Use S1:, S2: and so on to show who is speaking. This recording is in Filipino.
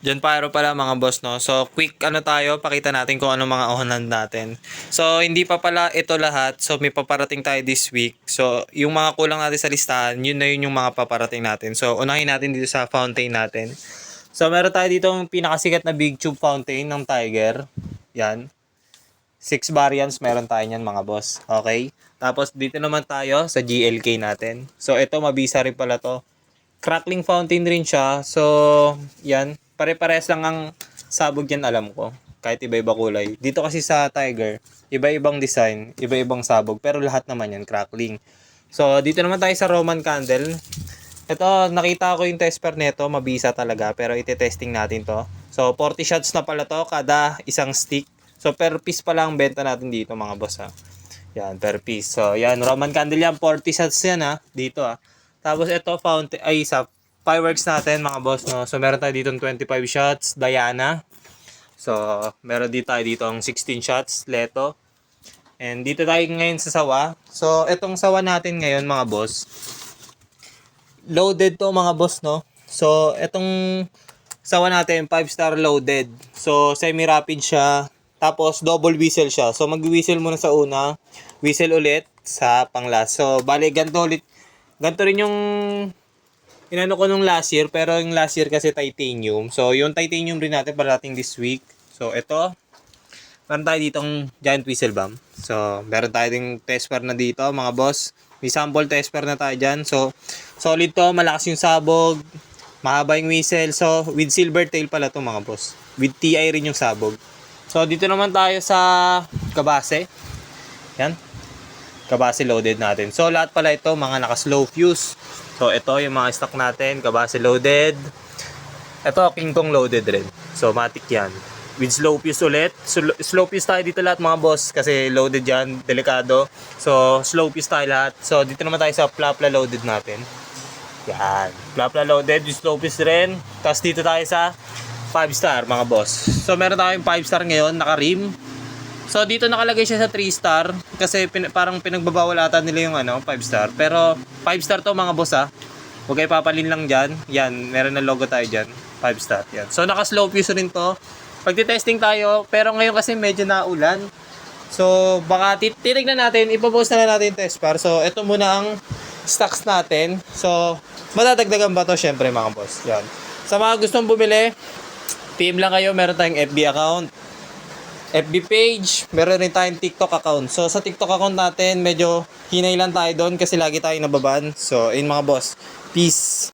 S1: John Pyro pala mga boss, no? So, quick ano tayo, pakita natin kung ano mga ohanan natin. So, hindi pa pala ito lahat. So, may paparating tayo this week. So, yung mga kulang natin sa listahan, yun na yun yung mga paparating natin. So, unahin natin dito sa fountain natin. So, meron tayo dito yung pinakasikat na big tube fountain ng Tiger. Yan. 6 variants meron tayo niyan mga boss. Okay? Tapos, dito naman tayo sa GLK natin. So, ito mabisa rin pala to. Crackling fountain rin siya. So, yan. Pare-pares lang ang sabog yan alam ko. Kahit iba-iba kulay. Dito kasi sa Tiger, iba-ibang design, iba-ibang sabog. Pero lahat naman yan, crackling. So, dito naman tayo sa Roman candle. Ito, nakita ko yung tester nito. Mabisa talaga. Pero ite-testing natin to. So, 40 shots na pala to kada isang stick. So, per piece pa lang benta natin dito mga boss ha. Yan, per piece. So, yan, Roman candle yan. 40 shots yan ha. Dito ha. Tapos ito fountain ay sa fireworks natin mga boss, no. So meron tayo dito 25 shots Diana. So meron dito tayo dito ang 16 shots Leto. And dito tayo ngayon sa sawa. So etong sawa natin ngayon mga boss, loaded to mga boss, no. So etong sawa natin 5-star loaded. So semi rapid siya. Tapos double whistle siya. So mag-whistle muna sa una, whistle ulit sa pang-last. So bali ganito rin yung inano ko nung last year, pero yung last year kasi titanium. So, yung titanium rin natin parating this week. So, ito. Meron tayo ditong giant whistle bomb. So, meron tayo ding test pair na dito, mga boss. May sample test pair na tayo dyan. So, solid to. Malakas yung sabog. Mahaba yung whistle. So, with silver tail pala to mga boss. With TI rin yung sabog. So, dito naman tayo sa kabase. Yan. Kabase loaded natin. So, lahat pala ito, mga naka-slow fuse. So, ito yung mga stock natin. Kabase loaded. Ito, King Kong loaded rin. So, matic yan. With slow fuse ulit. So, slow fuse tayo dito lahat mga boss. Kasi loaded yan. Delikado. So, slow fuse tayo lahat. So, dito naman tayo sa Plapla loaded natin. Yan. Plapla loaded. With slow fuse rin. Tapos dito tayo sa 5-star mga boss. So, meron tayong 5-star ngayon. Naka-rim. So dito nakalagay siya sa 3-star kasi parang pinagbabawal ata nila yung 5-star. Pero 5-star to mga boss ha. Huwag kayo papalin lang dyan. Yan, meron na logo tayo dyan. 5-star. Yan. So naka-slow fuse rin to. Pagti-testing tayo, pero ngayon kasi medyo naulan. So baka titignan natin, ipopost na natin test pair. So ito muna ang stocks natin. So madadagdagan ba to syempre mga boss. Yan. Sa mga gustong bumili, PM lang kayo, meron tayong FB account, FB page, meron rin tayong TikTok account. So sa TikTok account natin, medyo hinay lang tayo doon kasi lagi tayong nababan. So, mga boss, peace.